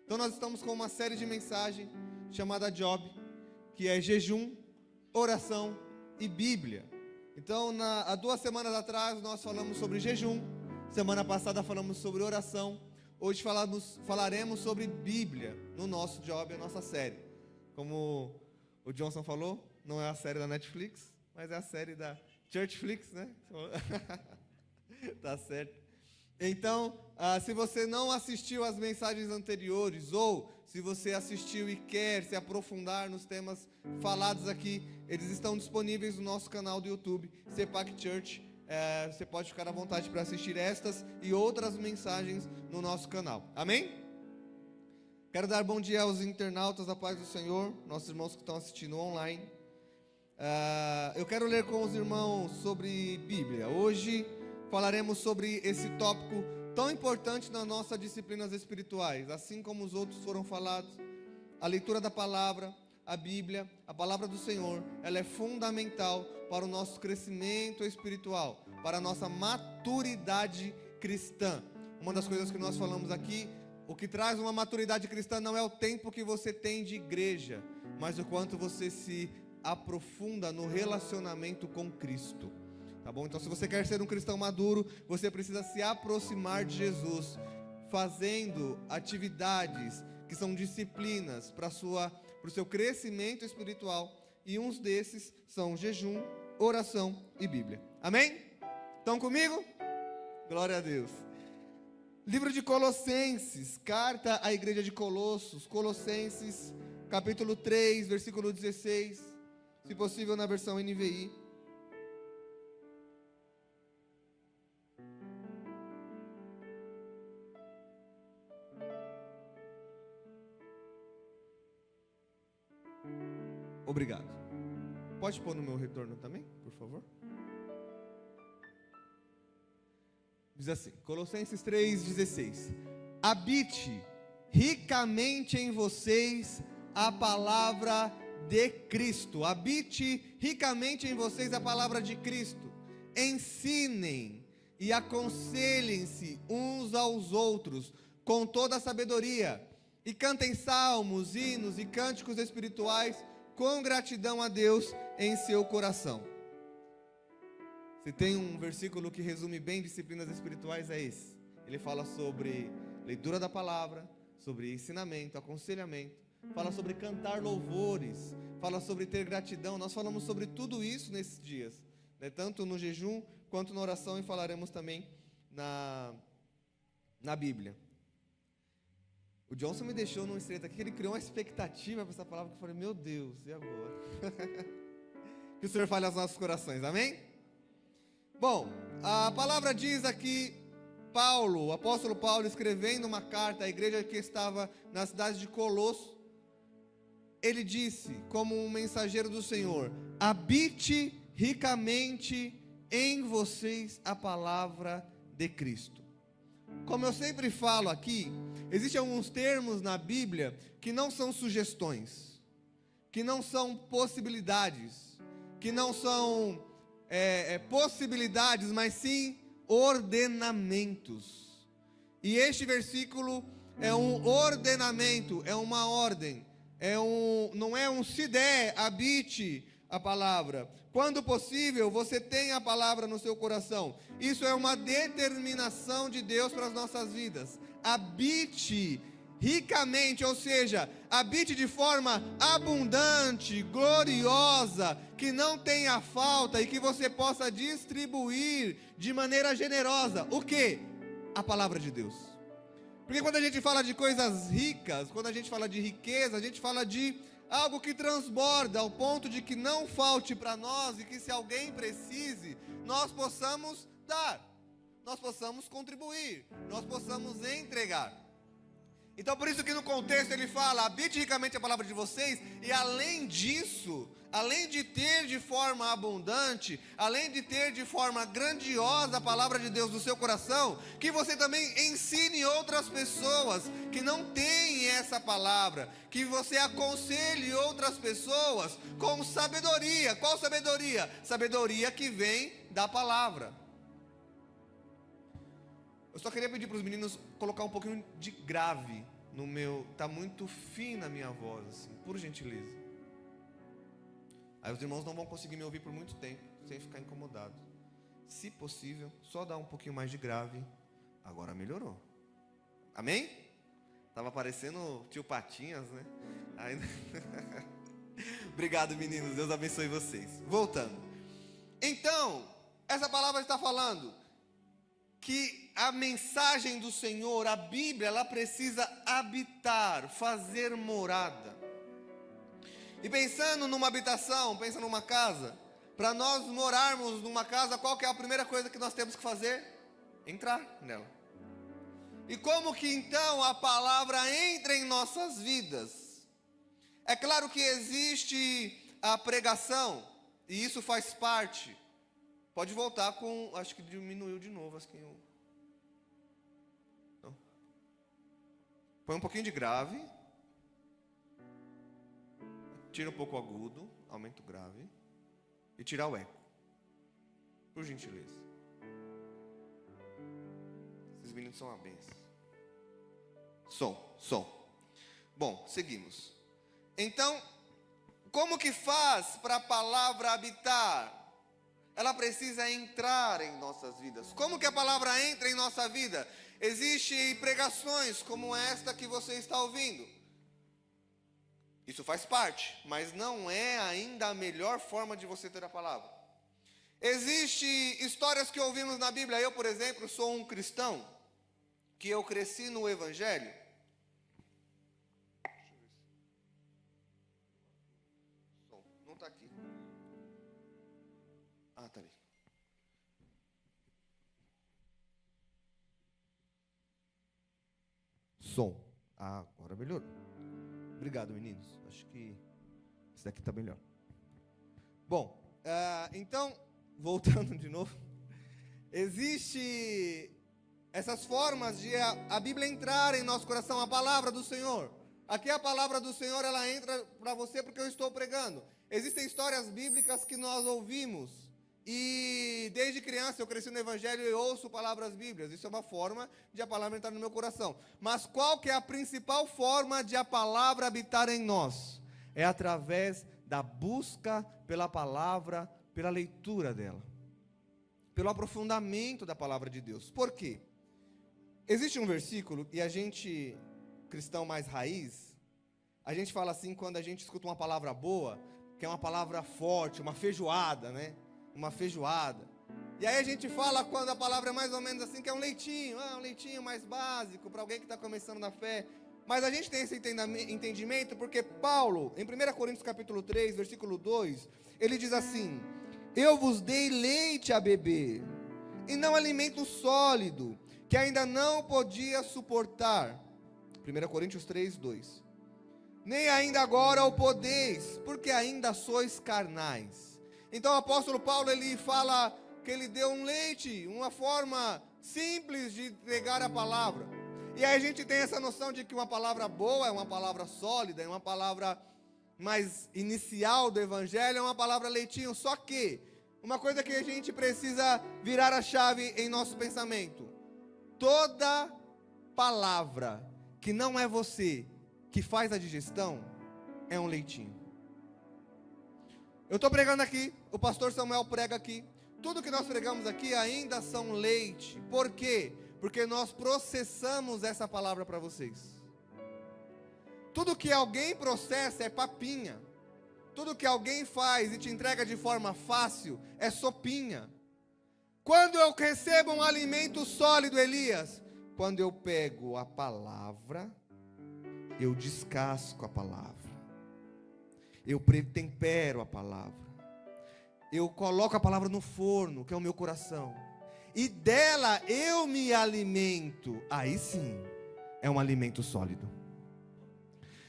Então nós estamos com uma série de mensagens chamada Job, que é jejum, oração e Bíblia. Então há 2 semanas atrás nós falamos sobre jejum, semana passada falamos sobre oração, hoje falaremos sobre Bíblia no nosso Job, a nossa série. Como o Johnson falou, não é a série da Netflix, mas é a série da Churchflix, né? Tá certo. Então, se você não assistiu às mensagens anteriores, ou se você assistiu e quer se aprofundar nos temas falados aqui, eles estão disponíveis no nosso canal do YouTube, CEPAC Church. Você pode ficar à vontade para assistir estas e outras mensagens no nosso canal. Amém? Quero dar bom dia aos internautas da paz do Senhor, nossos irmãos que estão assistindo online. Eu quero ler com os irmãos sobre Bíblia. Hoje falaremos sobre esse tópico tão importante nas nossas disciplinas espirituais. Assim como os outros foram falados, a leitura da palavra, a Bíblia, a palavra do Senhor, ela é fundamental para o nosso crescimento espiritual, para a nossa maturidade cristã. Uma das coisas que nós falamos aqui, o que traz uma maturidade cristã não é o tempo que você tem de igreja, mas o quanto você se aprofunda no relacionamento com Cristo. Tá bom? Então, se você quer ser um cristão maduro, você precisa se aproximar de Jesus, fazendo atividades que são disciplinas para o seu crescimento espiritual. E uns desses são jejum, oração e Bíblia. Amém? Estão comigo? Glória a Deus. Livro de Colossenses, carta à igreja de Colossos, Colossenses, capítulo 3, versículo 16, se possível na versão NVI. Obrigado. Pode pôr no meu retorno também, por favor? Diz assim, Colossenses 3,16: habite ricamente em vocês a palavra de Cristo. Habite ricamente em vocês a palavra de Cristo. Ensinem e aconselhem-se uns aos outros com toda a sabedoria. E cantem salmos, hinos e cânticos espirituais com gratidão a Deus em seu coração. Se tem um versículo que resume bem disciplinas espirituais, é esse. Ele fala sobre leitura da palavra, sobre ensinamento, aconselhamento, fala sobre cantar louvores, fala sobre ter gratidão. Nós falamos sobre tudo isso nesses dias, né? Tanto no jejum quanto na oração, e falaremos também na Bíblia. O Johnson me deixou num estreito aqui, ele criou uma expectativa para essa palavra, que eu falei, meu Deus, e agora? Que o Senhor fale aos nossos corações, amém? Bom, a palavra diz aqui, o apóstolo Paulo, escrevendo uma carta à igreja que estava na cidade de Colosso, ele disse, como um mensageiro do Senhor, habite ricamente em vocês a palavra de Cristo. Como eu sempre falo aqui, existem alguns termos na Bíblia que não são sugestões, que não são possibilidades, que não são possibilidades, mas sim ordenamentos. E este versículo é um ordenamento, é uma ordem, não é um se der, habite a palavra. Quando possível, você tem a palavra no seu coração. Isso é uma determinação de Deus para as nossas vidas. Habite ricamente, ou seja, habite de forma abundante, gloriosa, que não tenha falta e que você possa distribuir de maneira generosa. O quê? A palavra de Deus. Porque quando a gente fala de coisas ricas, quando a gente fala de riqueza, a gente fala de algo que transborda ao ponto de que não falte para nós e que, se alguém precise, nós possamos dar, nós possamos contribuir, nós possamos entregar. Então, por isso que no contexto ele fala, habite ricamente a palavra de vocês, e além disso, além de ter de forma abundante, além de ter de forma grandiosa a palavra de Deus no seu coração, que você também ensine outras pessoas que não têm essa palavra, que você aconselhe outras pessoas com sabedoria. Qual sabedoria? Sabedoria que vem da palavra. Eu só queria pedir para os meninos colocar um pouquinho de grave tá muito fina a minha voz, assim, por gentileza. Aí os irmãos não vão conseguir me ouvir por muito tempo, sem ficar incomodado. Se possível, só dá um pouquinho mais de grave. Agora melhorou. Amém? Tava parecendo tio Patinhas, né? Aí... Obrigado, meninos. Deus abençoe vocês. Voltando. Então, essa palavra está falando que a mensagem do Senhor, a Bíblia, ela precisa habitar, fazer morada. E pensando numa habitação, pensa numa casa. Para nós morarmos numa casa, qual que é a primeira coisa que nós temos que fazer? Entrar nela. E como que então a palavra entra em nossas vidas? É claro que existe a pregação, e isso faz parte. Pode voltar com, acho que diminuiu de novo. Acho que eu... Não. Põe um pouquinho de grave. Tira um pouco o agudo, aumenta o grave. E tirar o eco. Por gentileza. Esses meninos são uma benção. Som. Bom, seguimos. Então, como que faz para a palavra habitar? Ela precisa entrar em nossas vidas. Como que a palavra entra em nossa vida? Existem pregações como esta que você está ouvindo. Isso faz parte, mas não é ainda a melhor forma de você ter a palavra. Existem histórias que ouvimos na Bíblia. Eu, por exemplo, sou um cristão, que eu cresci no Evangelho. Não está aqui. Ah, está ali. Som. Ah, agora melhorou. Obrigado, meninos. Acho que esse daqui está melhor. Bom, então, voltando de novo. Existe essas formas de a Bíblia entrar em nosso coração, a palavra do Senhor. Aqui a palavra do Senhor, ela entra para você porque eu estou pregando. Existem histórias bíblicas que nós ouvimos. E desde criança eu cresci no Evangelho e ouço palavras bíblicas. Isso é uma forma de a palavra entrar no meu coração. Mas qual que é a principal forma de a palavra habitar em nós? É através da busca pela palavra, pela leitura dela. Pelo aprofundamento da palavra de Deus. Por quê? Existe um versículo, e a gente, cristão mais raiz, a gente fala assim quando a gente escuta uma palavra boa, que é uma palavra forte, uma feijoada, né? Uma feijoada. E aí a gente fala quando a palavra é mais ou menos assim, que é um leitinho mais básico, para alguém que está começando na fé. Mas a gente tem esse entendimento porque Paulo, em 1 Coríntios capítulo 3, versículo 2, ele diz assim: eu vos dei leite a beber, e não alimento sólido, que ainda não podia suportar. 1 Coríntios 3, 2. Nem ainda agora o podeis, porque ainda sois carnais. Então o apóstolo Paulo, ele fala que ele deu um leite, uma forma simples de entregar a palavra. E aí a gente tem essa noção de que uma palavra boa é uma palavra sólida, é uma palavra mais inicial do evangelho, é uma palavra leitinho. Só que, uma coisa que a gente precisa virar a chave em nosso pensamento: toda palavra que não é você que faz a digestão, é um leitinho. Eu estou pregando aqui, o pastor Samuel prega aqui. Tudo que nós pregamos aqui ainda são leite. Por quê? Porque nós processamos essa palavra para vocês. Tudo que alguém processa é papinha. Tudo que alguém faz e te entrega de forma fácil é sopinha. Quando eu recebo um alimento sólido, Elias? Quando eu pego a palavra, eu descasco a palavra. Eu tempero a palavra. Eu coloco a palavra no forno, que é o meu coração. E dela eu me alimento. Aí sim, é um alimento sólido.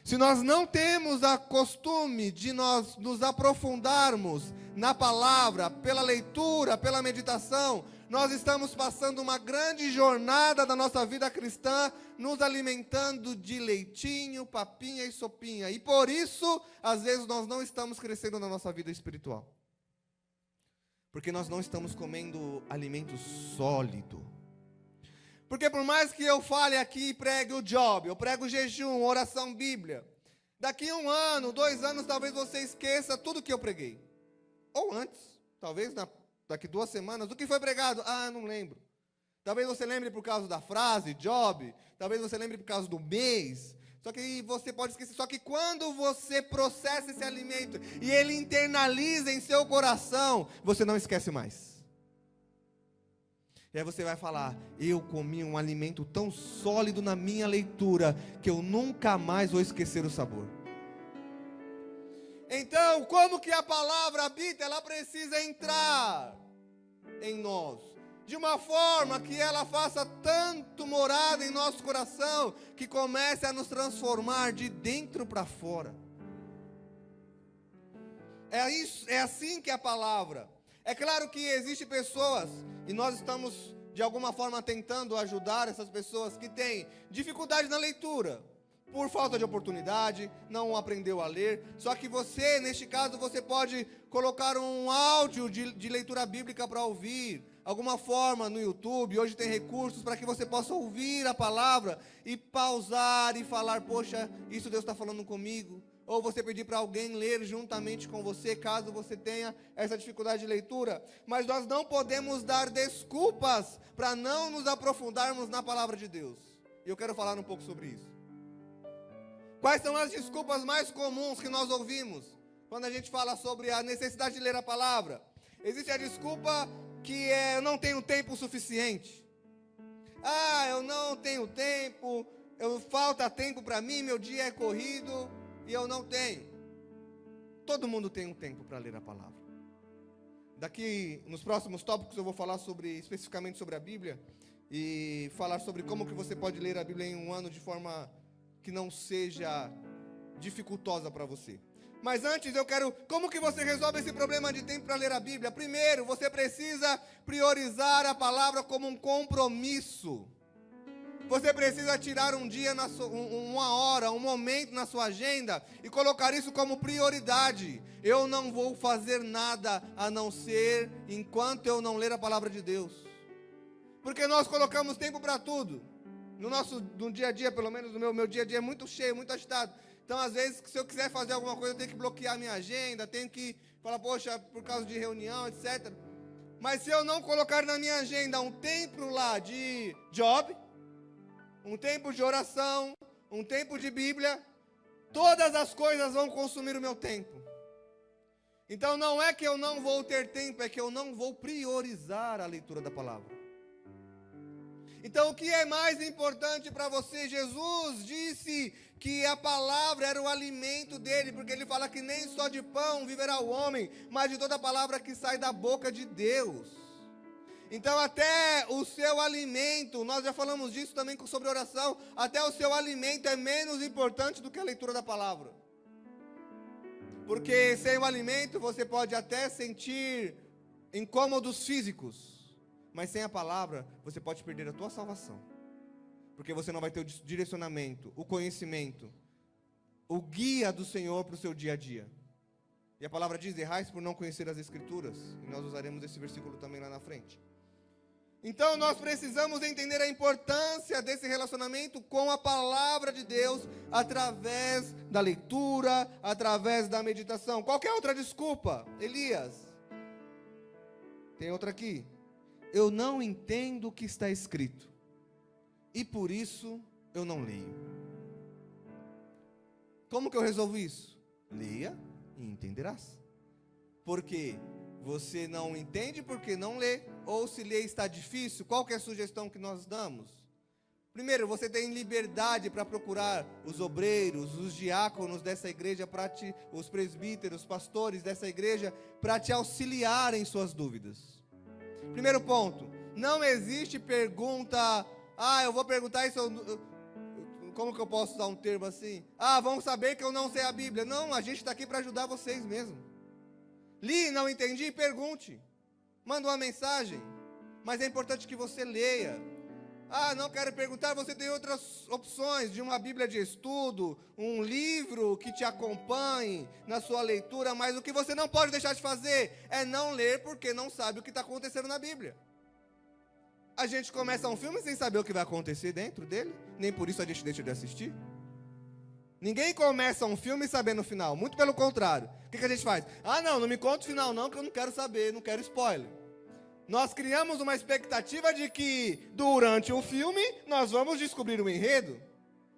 Se nós não temos a costume de nós nos aprofundarmos na palavra, pela leitura, pela meditação, nós estamos passando uma grande jornada da nossa vida cristã, nos alimentando de leitinho, papinha e sopinha. E por isso, às vezes, nós não estamos crescendo na nossa vida espiritual. Porque nós não estamos comendo alimento sólido. Porque por mais que eu fale aqui e pregue o job, eu prego jejum, oração, Bíblia, daqui 1 ano, 2 anos, talvez você esqueça tudo que eu preguei. Ou antes, talvez daqui 2 semanas, o que foi pregado? Ah, não lembro. Talvez você lembre por causa da frase, job, talvez você lembre por causa do mês. Só que você pode esquecer. Só que quando você processa esse alimento e ele internaliza em seu coração, você não esquece mais. E aí você vai falar: eu comi um alimento tão sólido na minha leitura que eu nunca mais vou esquecer o sabor. Então, como que a palavra habita? Ela precisa entrar em nós, de uma forma que ela faça tanto morada em nosso coração, que comece a nos transformar de dentro para fora. É assim que é a palavra. É claro que existem pessoas, e nós estamos de alguma forma tentando ajudar essas pessoas que têm dificuldade na leitura, por falta de oportunidade, não aprendeu a ler. Só que você, neste caso, você pode colocar um áudio de leitura bíblica para ouvir, alguma forma no YouTube. Hoje tem recursos para que você possa ouvir a palavra e pausar e falar: poxa, isso Deus está falando comigo. Ou você pedir para alguém ler juntamente com você, caso você tenha essa dificuldade de leitura. Mas nós não podemos dar desculpas para não nos aprofundarmos na palavra de Deus. E eu quero falar um pouco sobre isso. Quais são as desculpas mais comuns que nós ouvimos quando a gente fala sobre a necessidade de ler a palavra? Existe a desculpa que eu não tenho tempo suficiente. Ah, eu não tenho tempo, falta tempo para mim, meu dia é corrido e eu não tenho. Todo mundo tem um tempo para ler a palavra. Daqui, nos próximos tópicos, eu vou falar especificamente sobre a Bíblia e falar sobre como que você pode ler a Bíblia em 1 ano de forma que não seja dificultosa para você. Mas antes como que você resolve esse problema de tempo para ler a Bíblia? Primeiro, você precisa priorizar a palavra como um compromisso. Você precisa tirar um dia, uma hora, um momento na sua agenda e colocar isso como prioridade. Eu não vou fazer nada a não ser enquanto eu não ler a palavra de Deus. Porque nós colocamos tempo para tudo. No dia a dia, pelo menos no meu dia a dia é muito cheio, muito agitado. Então, às vezes, se eu quiser fazer alguma coisa, eu tenho que bloquear a minha agenda, tenho que falar: poxa, por causa de reunião, etc. Mas se eu não colocar na minha agenda um tempo lá de job, um tempo de oração, um tempo de Bíblia, todas as coisas vão consumir o meu tempo. Então, não é que eu não vou ter tempo, é que eu não vou priorizar a leitura da palavra. Então, o que é mais importante para você? Jesus disse que a palavra era o alimento dele, porque ele fala que nem só de pão viverá o homem, mas de toda a palavra que sai da boca de Deus. Então, até o seu alimento, nós já falamos disso também sobre oração, até o seu alimento é menos importante do que a leitura da palavra. Porque sem o alimento você pode até sentir incômodos físicos, mas sem a palavra, você pode perder a tua salvação. Porque você não vai ter o direcionamento, o conhecimento, o guia do Senhor para o seu dia a dia. E a palavra diz: errais por não conhecer as Escrituras. E nós usaremos esse versículo também lá na frente. Então nós precisamos entender a importância desse relacionamento com a palavra de Deus, através da leitura, através da meditação. Qualquer outra desculpa? Elias, tem outra aqui. Eu não entendo o que está escrito, e por isso eu não leio. Como que eu resolvo isso? Leia e entenderás. Porque você não entende porque não lê, ou se ler está difícil. Qual que é a sugestão que nós damos? Primeiro, você tem liberdade para procurar os obreiros, os diáconos dessa igreja, os presbíteros, os pastores dessa igreja, para te auxiliar em suas dúvidas. Primeiro ponto, não existe pergunta: eu vou perguntar isso, como que eu posso usar um termo assim? Vão saber que eu não sei a Bíblia. Não, a gente está aqui para ajudar vocês mesmo. Li, não entendi, pergunte. Manda uma mensagem. Mas é importante que você leia. Não quero perguntar, você tem outras opções, de uma Bíblia de estudo, um livro que te acompanhe na sua leitura, mas o que você não pode deixar de fazer é não ler porque não sabe o que está acontecendo na Bíblia. A gente começa um filme sem saber o que vai acontecer dentro dele, nem por isso a gente deixa de assistir. Ninguém começa um filme sabendo o final, muito pelo contrário. O que a gente faz? Ah, não me conta o final não, que eu não quero saber, não quero spoiler. Nós criamos uma expectativa de que durante o filme nós vamos descobrir o enredo.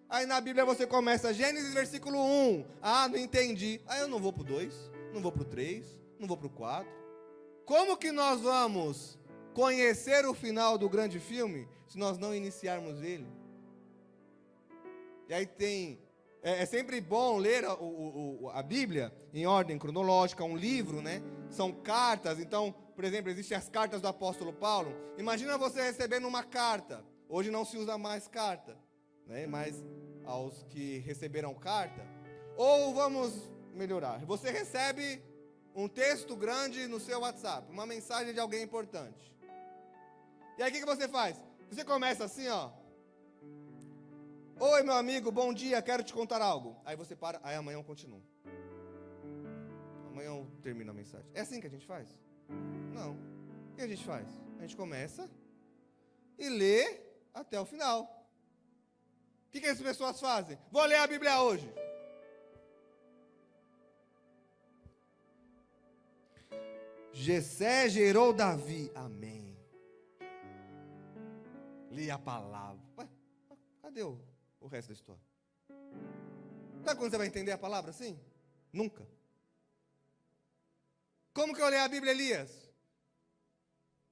Aí na Bíblia você começa Gênesis versículo 1. Ah, não entendi. Aí eu não vou pro 2, não vou pro 3, não vou pro 4. Como que nós vamos conhecer o final do grande filme se nós não iniciarmos ele? E aí é sempre bom ler a Bíblia em ordem cronológica, um livro, né? São cartas. Então, por exemplo, existem as cartas do apóstolo Paulo. Imagina você recebendo uma carta. Hoje não se usa mais carta, né? Mas aos que receberam carta. Ou vamos melhorar. Você recebe um texto grande no seu WhatsApp, uma mensagem de alguém importante. E aí o que você faz? Você começa assim, ó. Oi, meu amigo, bom dia, quero te contar algo. Aí você para, aí amanhã eu continuo. Amanhã eu termino a mensagem. É assim que a gente faz? Não. O que a gente faz? A gente começa e lê até o final. O que as pessoas fazem? Vou ler a Bíblia hoje. Jessé gerou Davi. Amém. Li a palavra. Ué, cadê o resto da história? Sabe quando você vai entender a palavra assim? Nunca. Como que eu leio a Bíblia, Elias?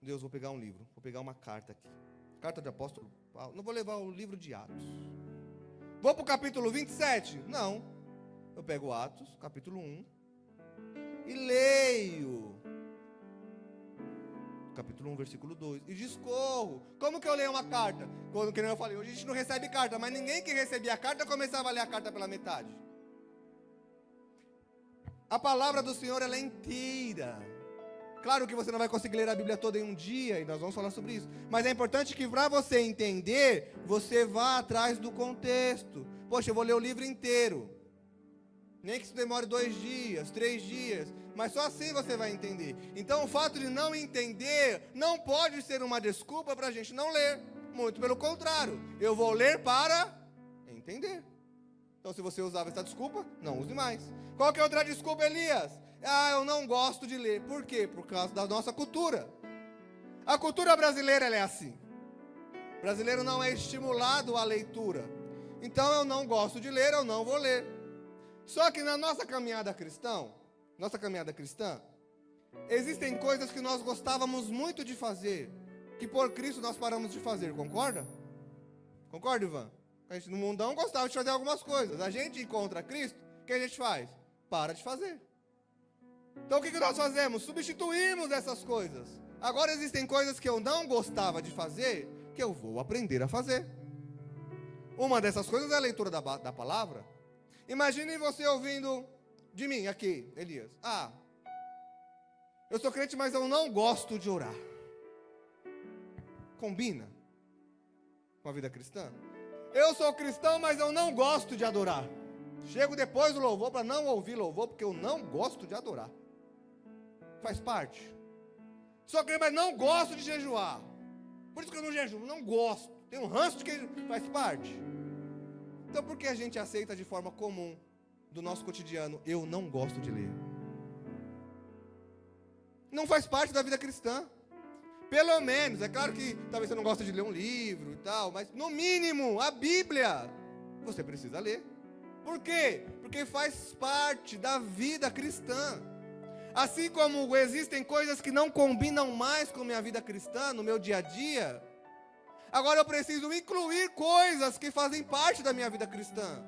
Deus, vou pegar um livro, vou pegar uma carta aqui. Carta de apóstolo Paulo. Não vou levar o livro de Atos. Vou para o capítulo 27? Não. Eu pego Atos, capítulo 1, e leio. Capítulo 1, versículo 2. E discorro. Como que eu leio uma carta? Quando que eu falei, hoje a gente não recebe carta, mas ninguém que recebia a carta começava a ler a carta pela metade. A palavra do Senhor, ela é inteira. Claro que você não vai conseguir ler a Bíblia toda em um dia, e nós vamos falar sobre isso. Mas é importante que para você entender, você vá atrás do contexto. Poxa, eu vou ler o livro inteiro. Nem que isso demore 2 dias, 3 dias. Mas só assim você vai entender. Então o fato de não entender não pode ser uma desculpa para a gente não ler. Muito pelo contrário. Eu vou ler para entender. Então se você usava essa desculpa, não use mais. Qual que é outra desculpa, Elias? Ah, eu não gosto de ler. Por quê? Por causa da nossa cultura. A cultura brasileira ela é assim. O brasileiro não é estimulado à leitura. Então eu não gosto de ler, eu não vou ler. Só que na nossa caminhada cristã, existem coisas que nós gostávamos muito de fazer, que por Cristo nós paramos de fazer, concorda? Concorda, Ivan? A gente no mundão gostava de fazer algumas coisas. A gente encontra Cristo, o que a gente faz? Para de fazer. Então o que nós fazemos? Substituímos essas coisas. Agora existem coisas que eu não gostava de fazer, que eu vou aprender a fazer. Uma dessas coisas é a leitura da palavra. Imagine você ouvindo de mim aqui, Elias. Ah, eu sou crente, mas eu não gosto de orar. Combina com a vida cristã? Eu sou cristão, mas eu não gosto de adorar. Chego depois do louvor para não ouvir louvor, porque eu não gosto de adorar. Faz parte. Sou crente, mas não gosto de jejuar. Por isso que eu não jejuo, não gosto. Tenho um ranço de que faz parte. Então por que a gente aceita de forma comum do nosso cotidiano? Eu não gosto de ler. Não faz parte da vida cristã. Pelo menos, é claro que talvez você não goste de ler um livro e tal, mas no mínimo, a Bíblia, você precisa ler. Por quê? Porque faz parte da vida cristã. Assim como existem coisas que não combinam mais com a minha vida cristã, no meu dia a dia, agora eu preciso incluir coisas que fazem parte da minha vida cristã.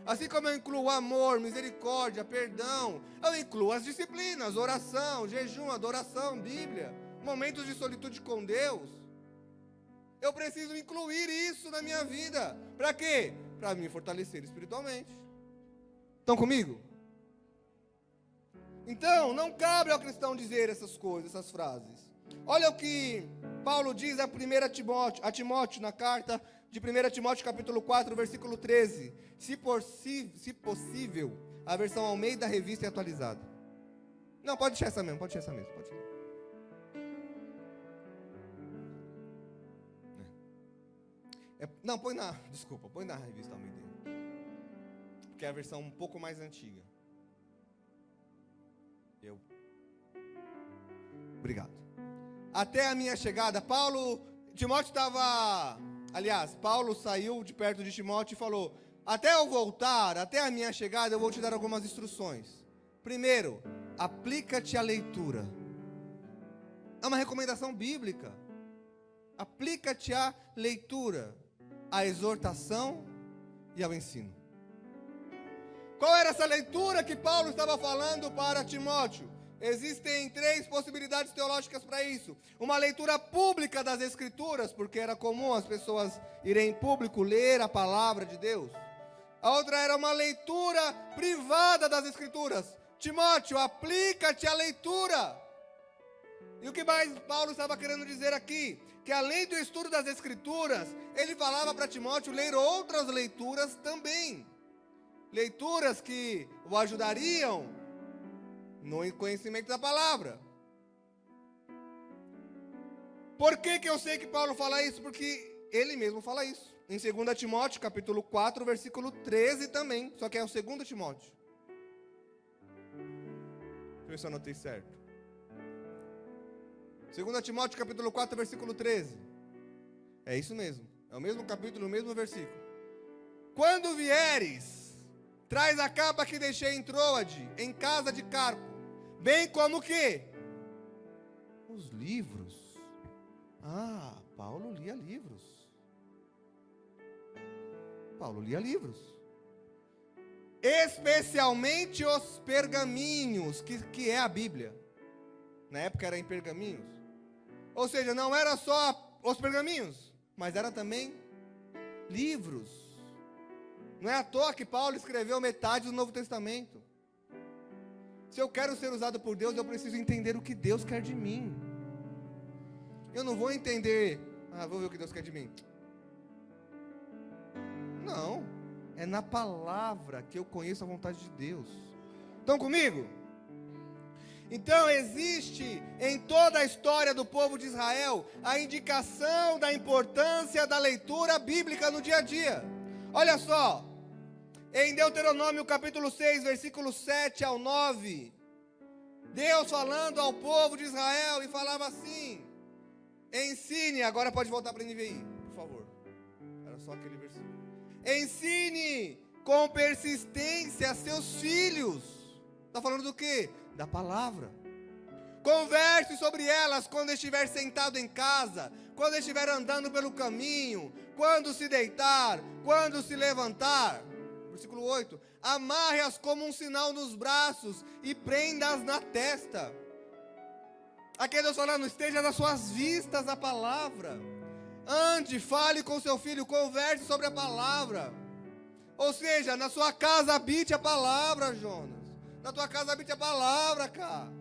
Assim como eu incluo amor, misericórdia, perdão, eu incluo as disciplinas, oração, jejum, adoração, Bíblia, momentos de solitude com Deus. Eu preciso incluir isso na minha vida. Para quê? Para me fortalecer espiritualmente. Estão comigo? Então, não cabe ao cristão dizer essas coisas, essas frases. Olha o que Paulo diz a Timóteo, na carta de 1 Timóteo capítulo 4, versículo 13. Se possível, a versão Almeida Revista e Atualizada. Não, pode deixar essa mesmo, pode deixar essa mesmo. Não, põe na revista Almeida. Porque é a versão um pouco mais antiga. Obrigado. Até a minha chegada, Paulo saiu de perto de Timóteo e falou: até eu voltar, até a minha chegada, eu vou te dar algumas instruções. Primeiro, aplica-te à leitura. É uma recomendação bíblica. Aplica-te à leitura, à exortação e ao ensino. Qual era essa leitura que Paulo estava falando para Timóteo? Existem 3 possibilidades teológicas para isso. Uma leitura pública das Escrituras, porque era comum as pessoas irem em público ler a palavra de Deus. A outra era uma leitura privada das Escrituras. Timóteo, aplica-te à leitura. E o que mais Paulo estava querendo dizer aqui? Que além do estudo das Escrituras, ele falava para Timóteo ler outras leituras também. Leituras que o ajudariam no conhecimento da palavra. Por que eu sei que Paulo fala isso? Porque ele mesmo fala isso. Em 2 Timóteo, capítulo 4, versículo 13 também. Só que é o 2 Timóteo. Deixa eu ver se eu anotei certo. 2 Timóteo, capítulo 4, versículo 13. É isso mesmo. É o mesmo capítulo, o mesmo versículo. Quando vieres, traz a capa que deixei em Troade, em casa de Carpo, bem como o quê? Os livros. Paulo lia livros. Especialmente os pergaminhos, que é a Bíblia. Na época era em pergaminhos. Ou seja, não era só os pergaminhos, mas era também livros. Não é à toa que Paulo escreveu metade do Novo Testamento. Se eu quero ser usado por Deus, eu preciso entender o que Deus quer de mim. Eu não vou entender, vou ver o que Deus quer de mim. Não, é na palavra que eu conheço a vontade de Deus. Estão comigo? Então existe em toda a história do povo de Israel a indicação da importância da leitura bíblica no dia a dia. Olha só, em Deuteronômio capítulo 6, versículo 7 ao 9, Deus falando ao povo de Israel e falava assim: ensine, agora pode voltar para a NVI, por favor. Era só aquele versículo. Ensine com persistência a seus filhos. Está falando do quê? Da palavra. Converse sobre elas quando estiver sentado em casa, quando estiver andando pelo caminho, quando se deitar, quando se levantar. Versículo 8. Amarre-as como um sinal nos braços e prenda-as na testa. Aqui Deus falando, esteja nas suas vistas a palavra. Ande, fale com seu filho, converse sobre a palavra. Ou seja, na sua casa habite a palavra, Jonas. Na tua casa habite a palavra, cara.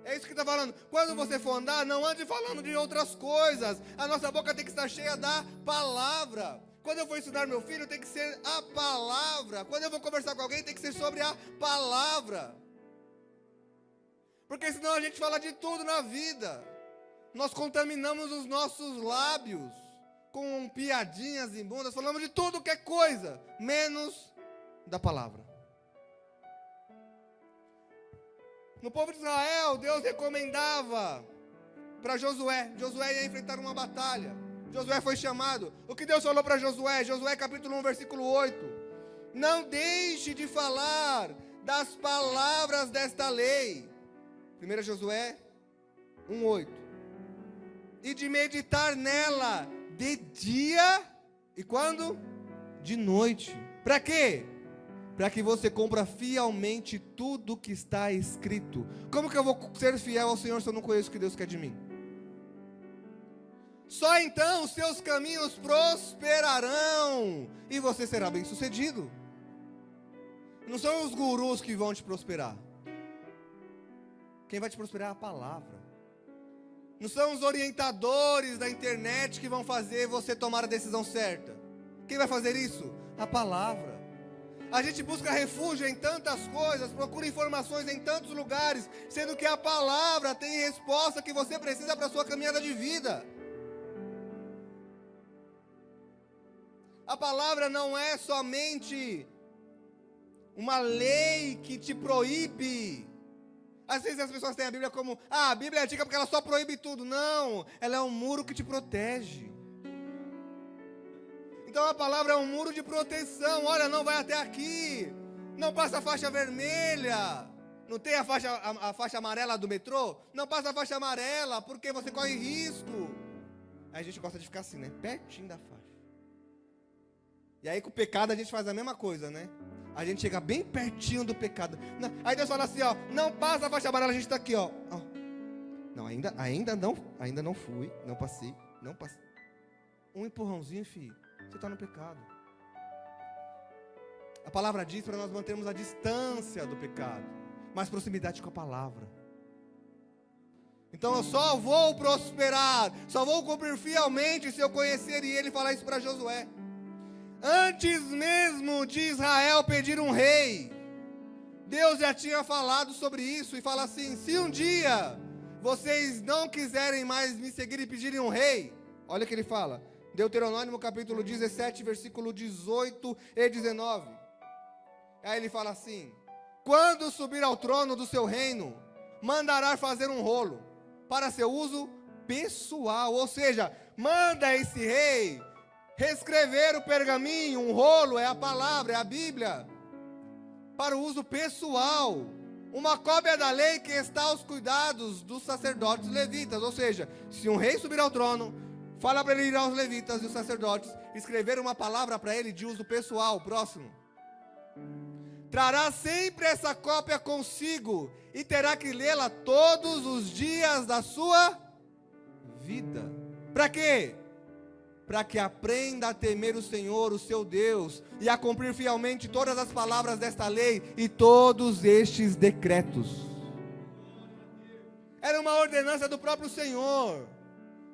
É isso que está falando. Quando você for andar, não ande falando de outras coisas. A nossa boca tem que estar cheia da palavra. Quando eu for ensinar meu filho, tem que ser a palavra. Quando eu vou conversar com alguém, tem que ser sobre a palavra. Porque senão a gente fala de tudo na vida. Nós contaminamos os nossos lábios com piadinhas imundas. Falamos de tudo que é coisa, menos da palavra. No povo de Israel, Deus recomendava para Josué. Josué ia enfrentar uma batalha. Josué foi chamado. O que Deus falou para Josué? Josué capítulo 1, versículo 8. Não deixe de falar das palavras desta lei. 1 Josué 1, 8. E de meditar nela de dia e quando? De noite. Para quê? Para que você cumpra fielmente tudo que está escrito. Como que eu vou ser fiel ao Senhor se eu não conheço o que Deus quer de mim? Só então os seus caminhos prosperarão e você será bem sucedido. Não são os gurus que vão te prosperar. Quem vai te prosperar é a palavra. Não são os orientadores da internet que vão fazer você tomar a decisão certa. Quem vai fazer isso? A palavra. A gente busca refúgio em tantas coisas, procura informações em tantos lugares, sendo que a palavra tem resposta que você precisa para a sua caminhada de vida. A palavra não é somente uma lei que te proíbe. Às vezes as pessoas têm a Bíblia como, a Bíblia é antiga porque ela só proíbe tudo. Não, ela é um muro que te protege. Então a palavra é um muro de proteção. Olha, não vai até aqui. Não passa a faixa vermelha. Não tem a faixa amarela do metrô? Não passa a faixa amarela, porque você corre risco. Aí a gente gosta de ficar assim, né? Pertinho da faixa. E aí com o pecado a gente faz a mesma coisa, né? A gente chega bem pertinho do pecado. Aí Deus fala assim, ó, não passa a faixa amarela, a gente está aqui, ó. Não, ainda não fui, não passei. Um empurrãozinho, filho, você está no pecado. A palavra diz para nós mantermos a distância do pecado, mas proximidade com a palavra. Então eu só vou prosperar, só vou cumprir fielmente se eu conhecer, e ele fala isso para Josué. Antes mesmo de Israel pedir um rei, Deus já tinha falado sobre isso, e fala assim, se um dia vocês não quiserem mais me seguir e pedirem um rei, olha o que ele fala, Deuteronômio capítulo 17, versículo 18 e 19, aí ele fala assim, quando subir ao trono do seu reino, mandará fazer um rolo, para seu uso pessoal, ou seja, manda esse rei reescrever o pergaminho, um rolo, é a palavra, é a Bíblia, para o uso pessoal, uma cópia da lei que está aos cuidados dos sacerdotes levitas, ou seja, se um rei subir ao trono, fala para ele ir aos levitas e os sacerdotes, escrever uma palavra para ele de uso pessoal, próximo, trará sempre essa cópia consigo, e terá que lê-la todos os dias da sua vida, para quê? Para que aprenda a temer o Senhor, o seu Deus, e a cumprir fielmente todas as palavras desta lei e todos estes decretos. Era uma ordenança do próprio Senhor.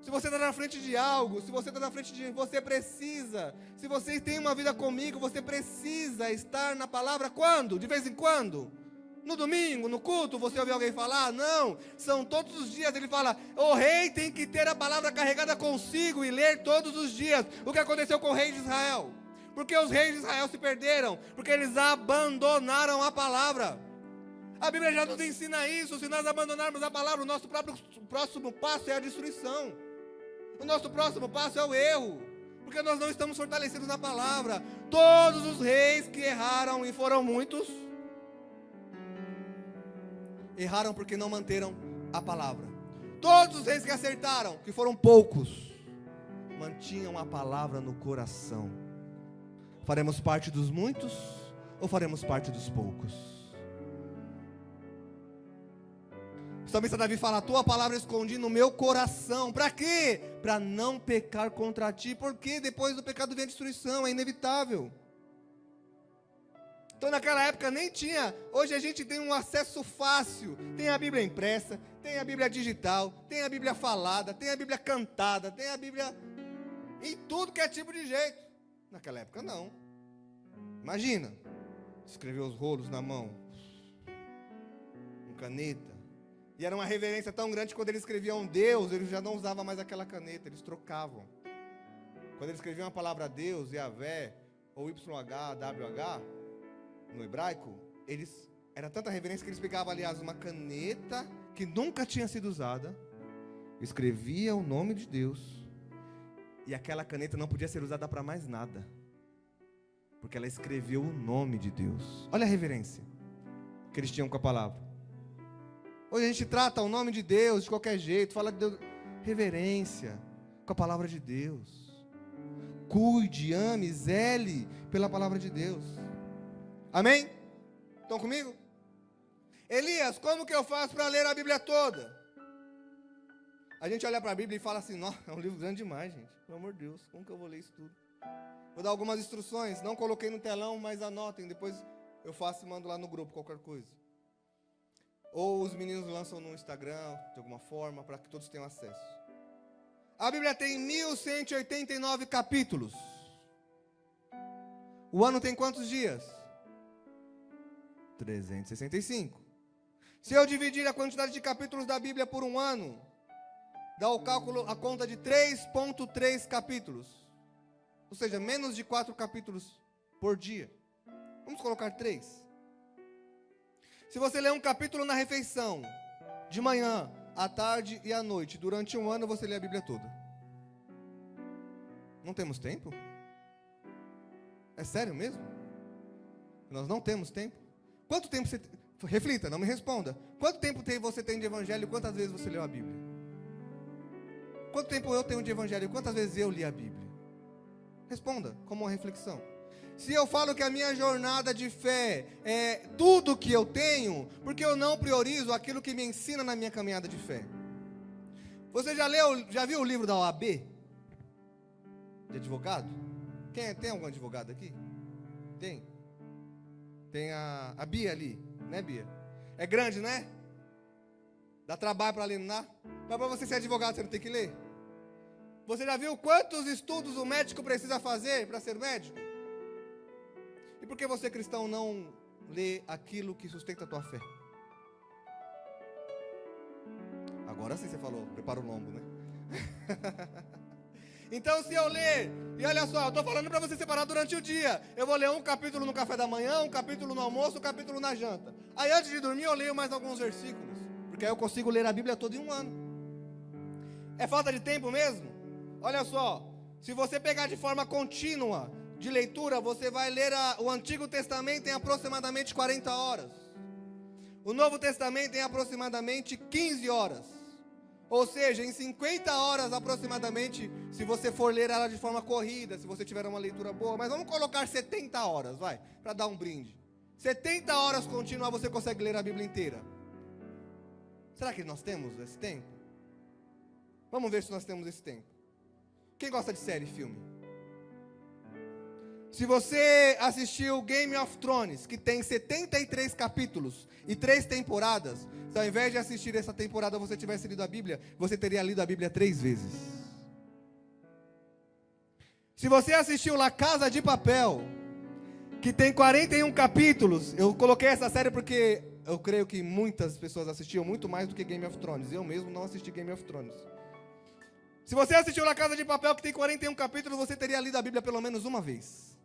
Se você está na frente de algo, se você está na frente de... Você precisa, se você tem uma vida comigo, você precisa estar na palavra quando? De vez em quando? No domingo, no culto, você ouve alguém falar? Não, são todos os dias. Ele fala, o rei tem que ter a palavra carregada consigo e ler todos os dias. O que aconteceu com o rei de Israel? Porque os reis de Israel se perderam, porque eles abandonaram a palavra. A Bíblia já nos ensina isso. Se nós abandonarmos a palavra, o nosso próximo passo é a destruição. O nosso próximo passo é o erro, porque nós não estamos fortalecidos na palavra. Todos os reis que erraram, e foram muitos, erraram porque não manteram a palavra. Todos os reis que acertaram, que foram poucos, mantinham a palavra no coração. Faremos parte dos muitos ou faremos parte dos poucos? O salmista Davi fala, a tua palavra escondi no meu coração. Para quê? Para não pecar contra ti, porque depois do pecado vem a destruição, é inevitável. Então naquela época nem tinha, hoje a gente tem um acesso fácil, tem a Bíblia impressa, tem a Bíblia digital, tem a Bíblia falada, tem a Bíblia cantada, tem a Bíblia em tudo que é tipo de jeito. Naquela época não. Imagina, escrever os rolos na mão, com caneta, e era uma reverência tão grande que quando eles escreviam Deus, eles já não usavam mais aquela caneta, eles trocavam. Quando eles escreviam a palavra Deus, Yahvé, ou YH, WH, no hebraico, era tanta reverência que eles pegavam, aliás, uma caneta que nunca tinha sido usada, escrevia o nome de Deus, e aquela caneta não podia ser usada para mais nada, porque ela escreveu o nome de Deus. Olha a reverência que eles tinham com a palavra. Hoje a gente trata o nome de Deus de qualquer jeito, fala de Deus, reverência com a palavra de Deus. Cuide, ame, zele pela palavra de Deus. Amém? Estão comigo? Elias, como que eu faço para ler a Bíblia toda? A gente olha para a Bíblia e fala assim, nossa, é um livro grande demais, gente. Pelo amor de Deus, como que eu vou ler isso tudo? Vou dar algumas instruções, não coloquei no telão, mas anotem, depois eu faço e mando lá no grupo, qualquer coisa. Ou os meninos lançam no Instagram, de alguma forma, para que todos tenham acesso. A Bíblia tem 1189 capítulos. O ano tem quantos dias? 365. Se eu dividir a quantidade de capítulos da Bíblia por um ano, dá o cálculo, a conta de 3,3 capítulos. Ou seja, menos de 4 capítulos por dia. Vamos colocar 3. Se você ler um capítulo na refeição, de manhã, à tarde e à noite, durante um ano você lê a Bíblia toda. Não temos tempo? É sério mesmo? Nós não temos tempo? Quanto tempo você... Reflita, não me responda. Quanto tempo você tem de evangelho e quantas vezes você leu a Bíblia? Quanto tempo eu tenho de evangelho e quantas vezes eu li a Bíblia? Responda, como uma reflexão. Se eu falo que a minha jornada de fé é tudo que eu tenho, porque eu não priorizo aquilo que me ensina na minha caminhada de fé. Você já viu o livro da OAB? De advogado? Tem algum advogado aqui? Tem. Tem a Bia ali, né, Bia? É grande, né? Dá trabalho para ler, não dá? Mas para você ser advogado, você não tem que ler? Você já viu quantos estudos o médico precisa fazer para ser médico? E por que você, cristão, não lê aquilo que sustenta a tua fé? Agora sim você falou, prepara o lombo, né? Então, se eu ler, e olha só, eu estou falando para você separar durante o dia. Eu vou ler um capítulo no café da manhã, um capítulo no almoço, um capítulo na janta. Aí antes de dormir eu leio mais alguns versículos, porque aí eu consigo ler a Bíblia toda em um ano. É falta de tempo mesmo? Olha só, se você pegar de forma contínua de leitura, você vai ler o Antigo Testamento em aproximadamente 40 horas. O Novo Testamento em aproximadamente 15 horas. Ou seja, em 50 horas aproximadamente, se você for ler ela de forma corrida, se você tiver uma leitura boa, mas vamos colocar 70 horas, vai, para dar um brinde. 70 horas contínuas você consegue ler a Bíblia inteira. Será que nós temos esse tempo? Vamos ver se nós temos esse tempo. Quem gosta de série e filme? Se você assistiu Game of Thrones, que tem 73 capítulos e 3 temporadas, se ao invés de assistir essa temporada você tivesse lido a Bíblia, você teria lido a Bíblia 3 vezes. Se você assistiu La Casa de Papel, que tem 41 capítulos, eu coloquei essa série porque eu creio que muitas pessoas assistiam muito mais do que Game of Thrones. Eu mesmo não assisti Game of Thrones. Se você assistiu La Casa de Papel, que tem 41 capítulos, você teria lido a Bíblia pelo menos uma vez.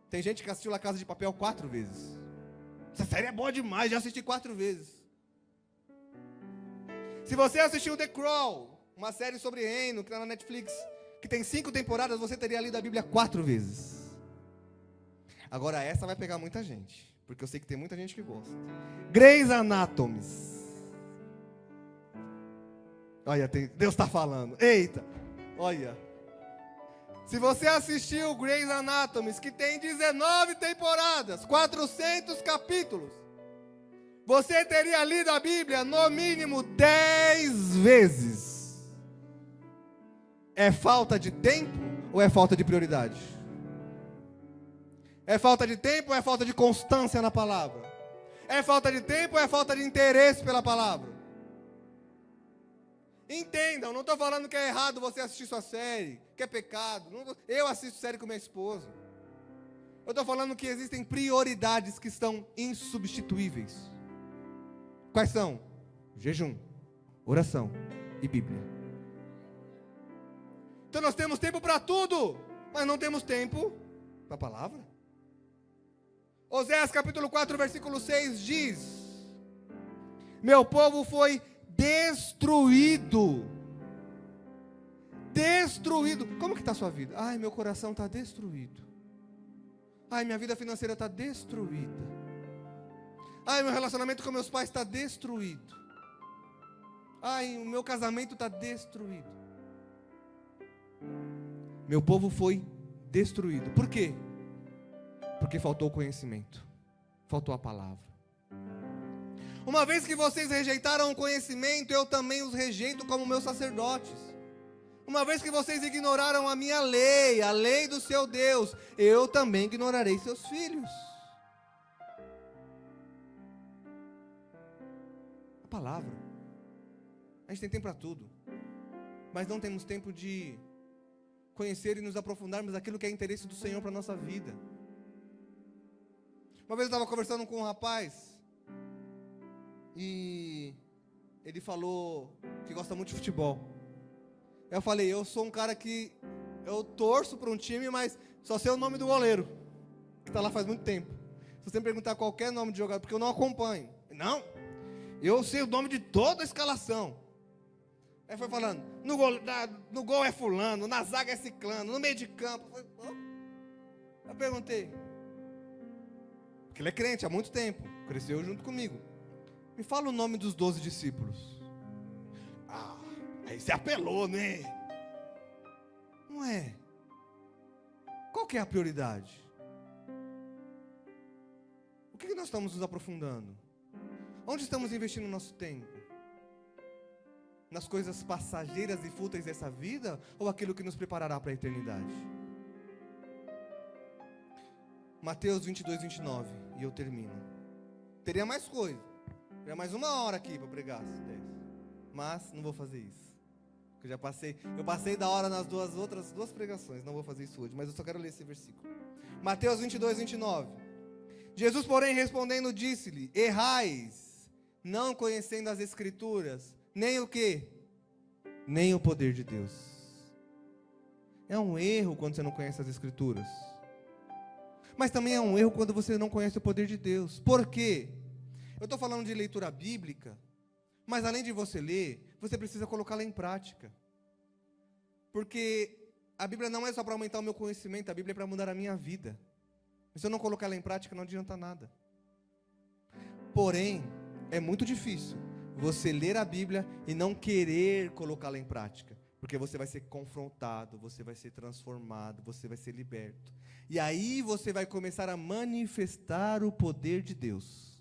Tem gente que assistiu La Casa de Papel 4 vezes. Essa série é boa demais, já assisti 4 vezes. Se você assistiu The Crown, uma série sobre reino, que está na Netflix, que tem 5 temporadas, você teria lido a Bíblia 4 vezes. Agora essa vai pegar muita gente, porque eu sei que tem muita gente que gosta. Grey's Anatomy. Olha, Deus está falando. Eita, olha. Se você assistiu Grey's Anatomy, que tem 19 temporadas, 400 capítulos, você teria lido a Bíblia no mínimo 10 vezes. É falta de tempo ou é falta de prioridade? É falta de tempo ou é falta de constância na palavra? É falta de tempo ou é falta de interesse pela palavra? Entendam, não estou falando que é errado você assistir sua série, que é pecado. Eu assisto série com minha esposa. Eu estou falando que existem prioridades que estão insubstituíveis. Quais são? Jejum, oração e Bíblia. Então nós temos tempo para tudo, mas não temos tempo para a palavra. Oséias capítulo 4, versículo 6 diz: meu povo foi destruído. Destruído. Como que está a sua vida? Ai, meu coração está destruído. Ai, minha vida financeira está destruída. Ai, meu relacionamento com meus pais está destruído. Ai, o meu casamento está destruído. Meu povo foi destruído. Por quê? Porque faltou conhecimento. Faltou a palavra. Uma vez que vocês rejeitaram o conhecimento, eu também os rejeito como meus sacerdotes. Uma vez que vocês ignoraram a minha lei, a lei do seu Deus, eu também ignorarei seus filhos. A palavra. A gente tem tempo para tudo, mas não temos tempo de conhecer e nos aprofundarmos naquilo que é interesse do Senhor para a nossa vida. Uma vez eu estava conversando com um rapaz, e ele falou que gosta muito de futebol. Eu falei, eu sou um cara que eu torço para um time, mas só sei o nome do goleiro, que está lá faz muito tempo. Se você me perguntar qualquer nome de jogador, porque eu não acompanho. Não, eu sei o nome de toda a escalação. Aí foi falando, no gol é fulano, na zaga é ciclano, no meio de campo. Eu perguntei, porque ele é crente há muito tempo, cresceu junto comigo. Me fala o nome dos 12 discípulos. Aí você apelou, né? Não é. Qual que é a prioridade? O que nós estamos nos aprofundando? Onde estamos investindo o nosso tempo? Nas coisas passageiras e fúteis dessa vida? Ou aquilo que nos preparará para a eternidade? Mateus 22, 29. E eu termino. Teria mais coisa. Teria mais 1 hora aqui para pregar. Mas não vou fazer isso. Porque eu passei da hora nas outras duas pregações. Não vou fazer isso hoje, mas eu só quero ler esse versículo. Mateus 22, 29. Jesus, porém, respondendo, disse-lhe: errais, não conhecendo as Escrituras, nem o quê? Nem o poder de Deus. É um erro quando você não conhece as Escrituras. Mas também é um erro quando você não conhece o poder de Deus. Por quê? Eu estou falando de leitura bíblica, mas além de você ler, você precisa colocá-la em prática. Porque a Bíblia não é só para aumentar o meu conhecimento, a Bíblia é para mudar a minha vida. Se eu não colocar ela em prática, não adianta nada. Porém, é muito difícil você ler a Bíblia e não querer colocá-la em prática. Porque você vai ser confrontado, você vai ser transformado, você vai ser liberto. E aí você vai começar a manifestar o poder de Deus.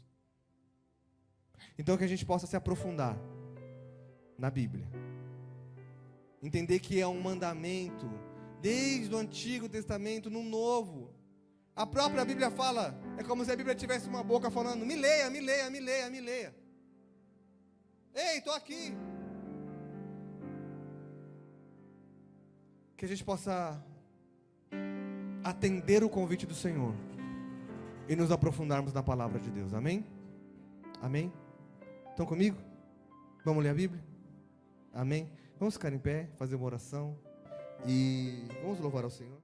Então que a gente possa se aprofundar na Bíblia. Entender que é um mandamento, desde o Antigo Testamento, no Novo. A própria Bíblia fala, é como se a Bíblia tivesse uma boca falando, me leia, me leia, me leia, me leia. Ei, estou aqui. Que a gente possa atender o convite do Senhor e nos aprofundarmos na palavra de Deus, amém? Amém? Estão comigo? Vamos ler a Bíblia? Amém? Vamos ficar em pé, fazer uma oração e vamos louvar ao Senhor.